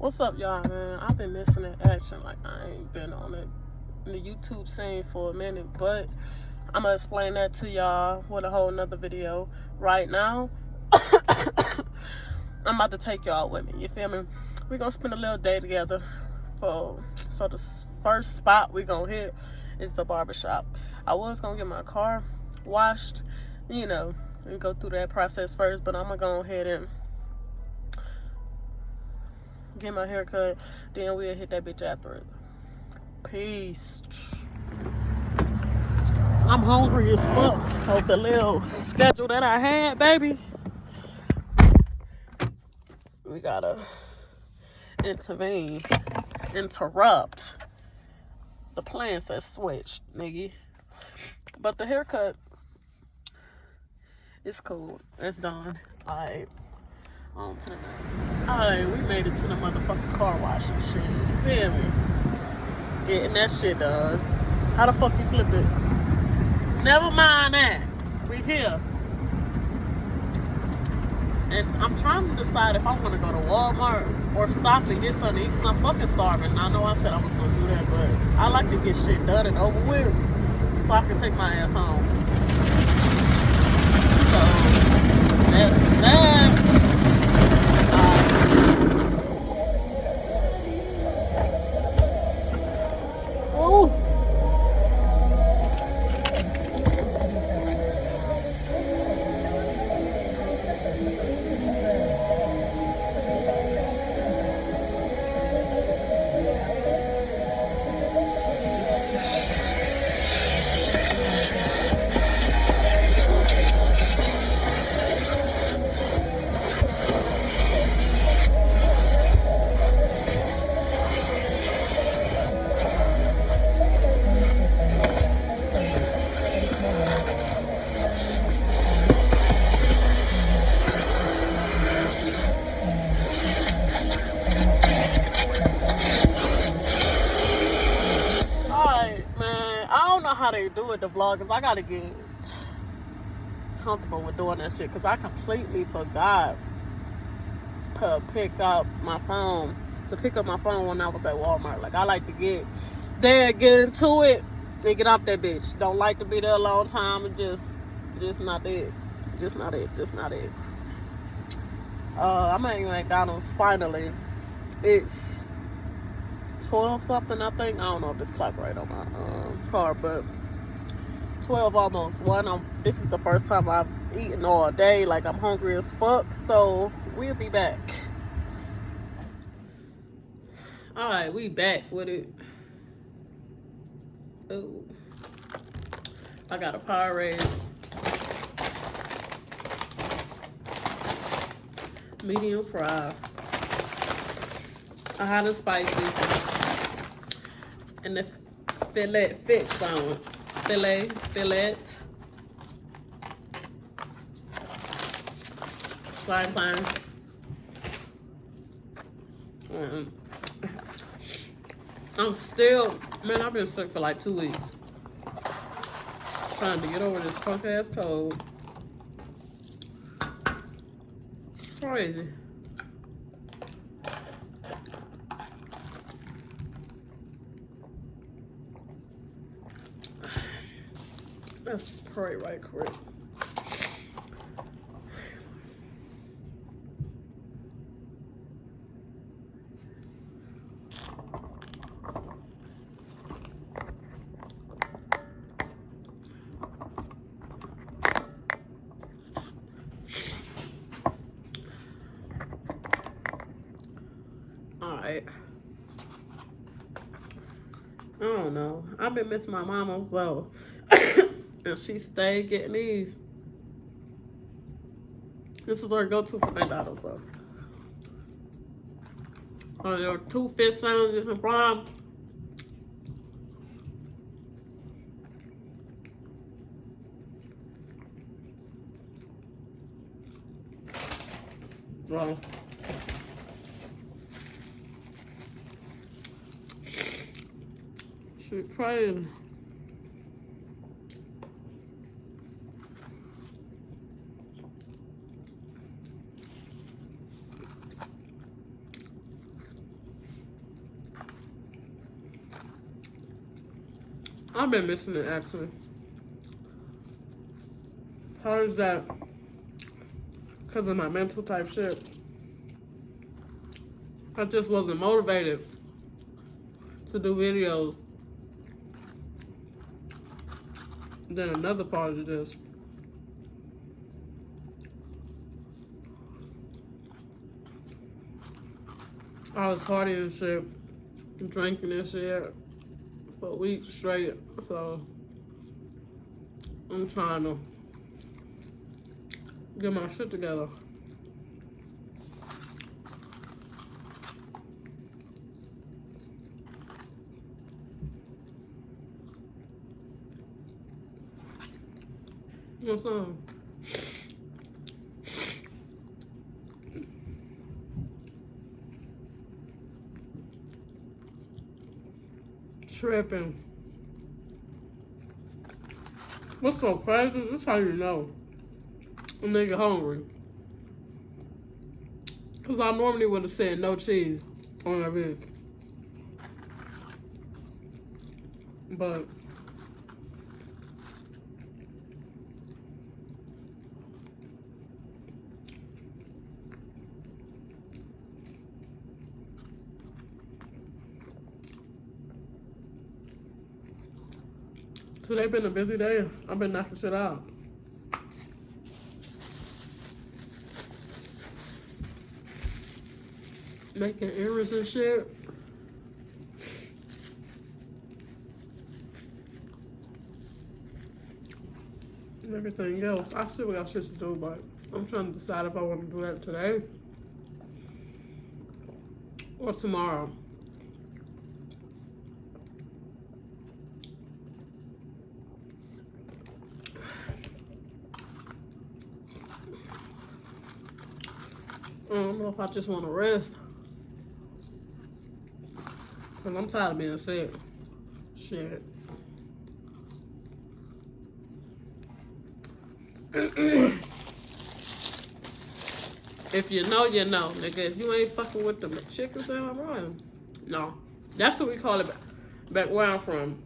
What's up, y'all, man? I've been missing in action. Like, I ain't been on it in the YouTube scene for a minute, but I'm gonna explain that to y'all with a whole nother video. Right now, I'm about to take y'all with me. You feel me? We're gonna spend a little day together. So the first spot we gonna hit is the barbershop. I was gonna get my car washed, you know, and go through that process first, but I'm gonna go ahead and get my hair cut, then we'll hit that bitch afterwards. Peace. I'm hungry as fuck, so the little schedule that I had, baby, we gotta interrupt. The plans has switched, nigga. But the haircut is cool. It's done. Alright. On to the next. Alright, we made it to the motherfucking car wash and shit. You feel me? Getting that shit done. How the fuck you flip this? Never mind that. We here. And I'm trying to decide if I want to go to Walmart or stop and get something to eat because I'm fucking starving. I know I said I was going to do that, but I like to get shit done and over with so I can take my ass home. So, that's that. How they do it, the vloggers. I gotta get comfortable with doing that shit because I completely forgot to pick up my phone when I was at Walmart. Like, I like to get there, get into it, and get off that bitch. Don't like to be there a long time and just not it. Just not it. I'm at McDonald's finally. It's 12 something, I think. I don't know if this clock right on my car, but 12 almost 1. This is the first time I've eaten all day. Like, I'm hungry as fuck, so we'll be back. Alright, we back with it. Ooh. I got a Powerade, medium fry, a hot and spicy, and the fillet fish sandwich. Fillet. Fine. I'm still, man, I've been sick for like 2 weeks. Trying to get over this punk ass cold. Crazy. Let's pray right quick. Alright. I don't know. I've been missing my mama, so and she stayed getting these. This is our go-to for McDonald's, so. There are 2 fish sandwiches and fries. Well, shit crazy. I've been missing it actually. How is that? Because of my mental type shit. I just wasn't motivated to do videos. Then another part of this. I was partying and shit, and drinking and shit for weeks straight. So I'm trying to get my shit together. What's up? Tripping. What's so crazy? This how you know a nigga hungry. Cause I normally would have said no cheese on that bitch. But today been a busy day. I've been knocking shit out. Making errands and shit. And everything else. I still got shit to do, but I'm trying to decide if I want to do that today or tomorrow. I don't know if I just want to rest. Cause I'm tired of being sick. Shit. If you know, you know, nigga. If you ain't fucking with them chickens, then I'm wrong. No, that's what we call it back where I'm from.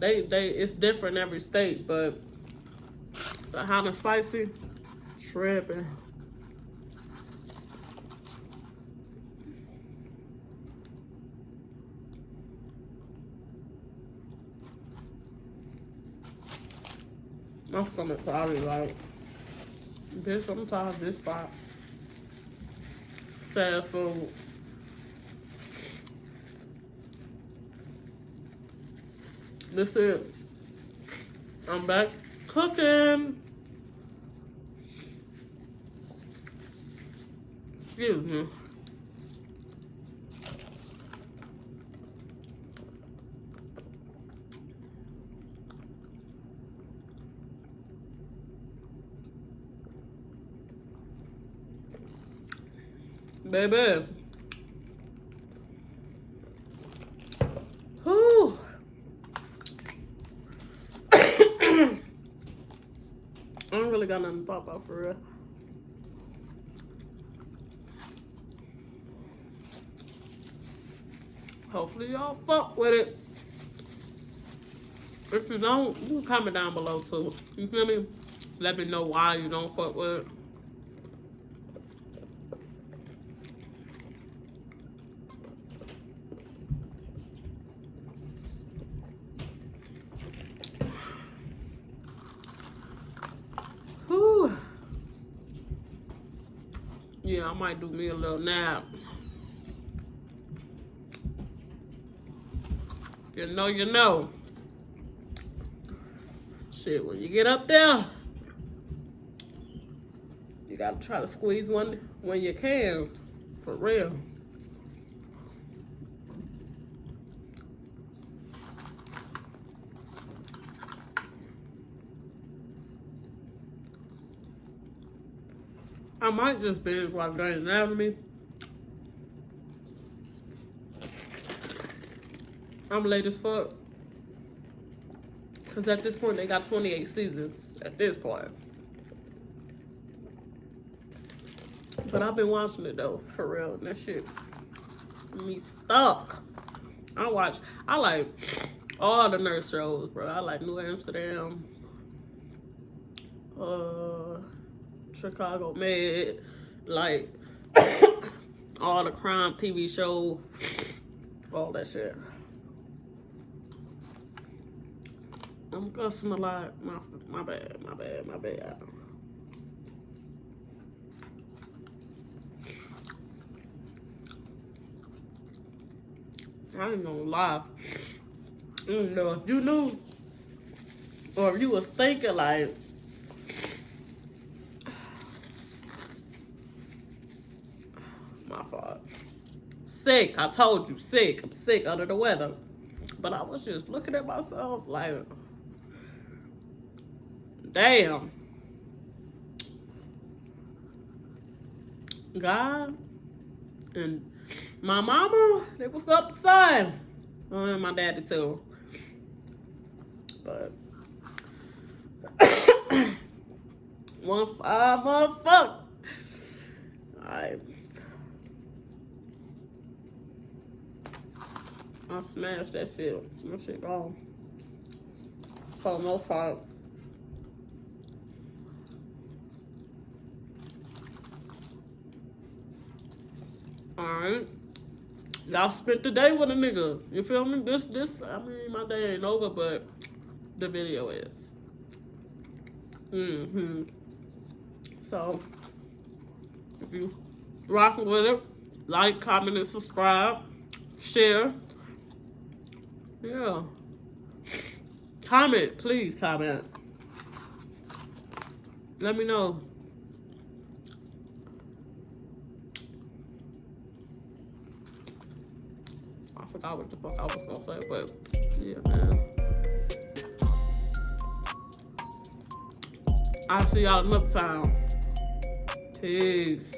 It's different in every state, but the hot and spicy, tripping. My stomach probably like, bitch, I'm tired of this spot. Fast food. This it. I'm back cooking. Excuse me. Baby. Whew. I don't really got nothing to talk about for real. Hopefully y'all fuck with it. If you don't, you can comment down below too. You feel me? Let me know why you don't fuck with it. Whew. Yeah, I might do me a little nap. You know, you know. Shit, when you get up there, you gotta try to squeeze one when you can. For real. I might just binge watch Grey's Anatomy. I'm late as fuck. Because at this point, they got 28 seasons at this point. But I've been watching it though, for real. And that shit me stuck. I like All the nurse shows, bro. I like New Amsterdam, Chicago Med, like all the crime TV show, all that shit. I'm cussing a lot. My bad. I ain't gonna lie. I don't know if you knew or if you was thinking like, my fault. Sick. I told you, sick. I'm sick under the weather. But I was just looking at myself like, damn. God and my mama, they was up the side. And my daddy too. But 1-5 motherfucker. Alright. I smashed that shit. That shit gone. For the most part. Alright. Y'all spent the day with a nigga. You feel me? This, I mean, my day ain't over, but the video is. So, if you rockin' with it, like, comment, and subscribe. Share. Yeah. Comment, please comment. Let me know. I forgot what the fuck I was gonna say, but yeah, man. I'll see y'all another time. Peace.